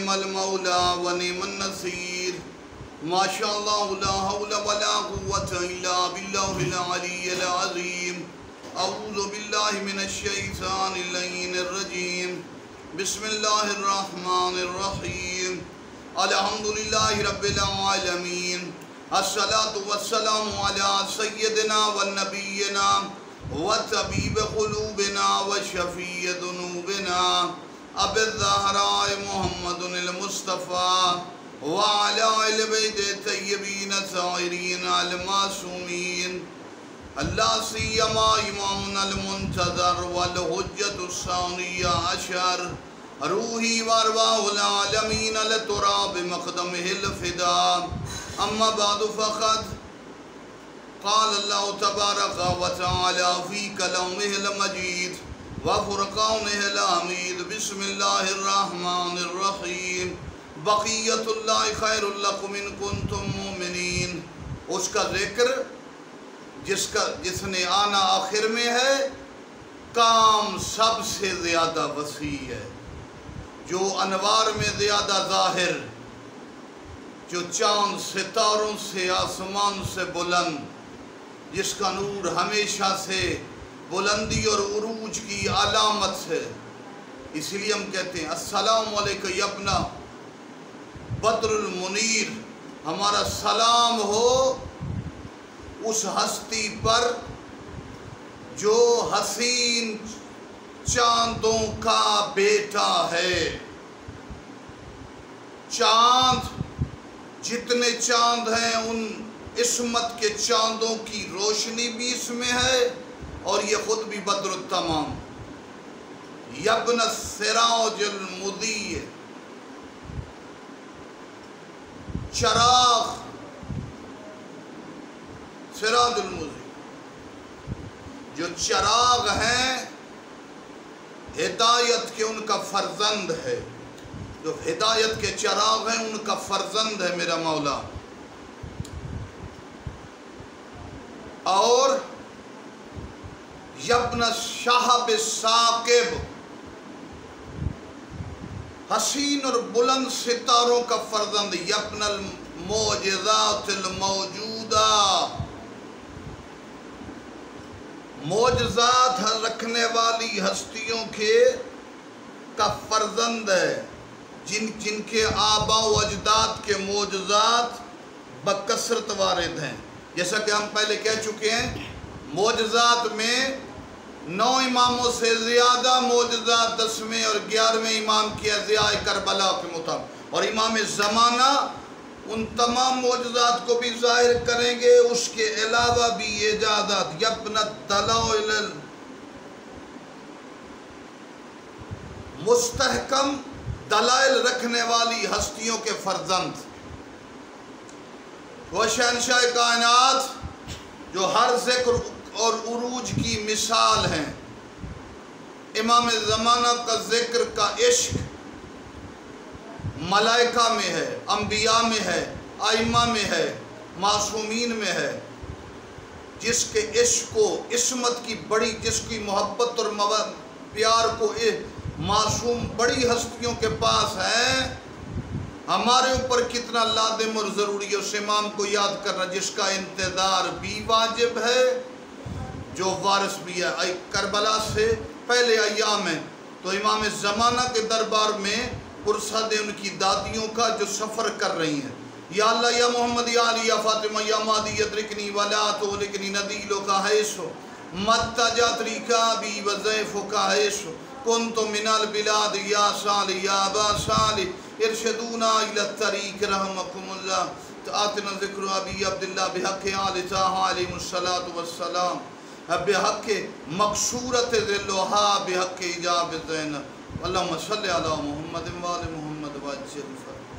نعم المولا ونعم النصير ما شاء الله لا حول ولا قوة إلا بالله العلي العظيم أعوذ بالله من الشيطان اللعين الرجيم بسم الله الرحمن الرحيم الحمد لله رب العالمين الصلاة والسلام على سيدنا ونبينا وطبيب قلوبنا وشفيع ذنوبنا أبي الزهراء محمد المصطفى وعلى آل بيت الطيبين الطاهرين المعصومين لا سيما إمامنا المنتظر والحجة الثانية عشر روحي وارواح العالمين لتراب مقدمه الفداء أما بعد فقد قال الله تبارك وتعالى في كلامه المجيد وفرقانه الحميد بسم الله الرحمن الرحيم بقية الله خير لكم إن كنتم مؤمنين. اس کا ذکر جس نے آنا آخر میں ہے، کام سب سے زیادہ وسیع ہے، جو انوار میں زیادہ ظاہر، جو چاند ستاروں سے آسمان سے بلند، جس کا نور ہمیشہ سے بلندی اور عروج کی علامت ہے. اس لیے ہم کہتے ہیں السلام علیکم یا ابن بدر المنیر، ہمارا سلام ہو اس ہستی پر جو حسین چاندوں کا بیٹا ہے. چاند جتنے چاند ہیں ان عصمت کے چاندوں کی روشنی بھی اس میں ہے، اور یہ خود بھی بدر التمام. یبن السراج المضیء، چراغ سراج المضیء، جو چراغ ہیں ہدایت کے ان کا فرزند ہے، جو ہدایت کے چراغ ہیں ان کا فرزند ہے میرا مولا. اور یبن الشہب الثاقب، حسین اور بلند ستاروں کا فرزند. یبن المعجزات الموجودہ، معجزات رکھنے والی ہستیوں کا فرزند ہے، جن کے آباء و اجداد کے معجزات بکثرت وارد ہیں. جیسا کہ ہم پہلے کہہ چکے ہیں، معجزات میں 9 اماموں سے زیادہ معجزات 10ویں اور 11ویں امام کی ضیاء کربلا کے مطابق، اور امام زمانہ ان تمام معجزات کو بھی ظاہر کریں گے. اس کے علاوہ بھی اعجازات. یبن الدلائل مستحکم دلائل رکھنے والی ہستیوں کے فرزند، وہ شہنشاہ کائنات جو ہر ذکر اور عروج کی مثال ہیں. امام زمانہ کا ذکر کا عشق ملائکہ میں ہے، انبیاء میں ہے، ائمہ میں ہے، معصومین میں ہے. جس کے عشق کو عصمت کی بڑی، جس کی محبت اور پیار کو معصوم بڑی ہستیوں کے پاس ہے، ہمارے اوپر کتنا لازم اور ضروری ہے اس امام کو یاد کرنا، جس کا انتظار بھی واجب ہے، جو وارث بھی ہے. کربلا سے پہلے ایام ہیں تو امام زمانہ کے دربار میں پرسد ان کی دادیوں کا جو سفر کر رہی ہیں. یا اللہ یا محمد یا علی یا فاطمہ یا مادی یدرکنی ولا تولکنی ندیلو کا حیثو متجا طریقہ بھی وزیفو کا حیثو کنتو من البلاد یا صالح یا با صالح ارشدونا الى الطریق رحمکم اللہ. آتنا ذکر ابی عبداللہ بحق آل طاہا علیہ السلام بحق مقصورت ذلوہا بحق اجاب زینب. اللہم صلی علی محمد و آل محمد وعجل فرق.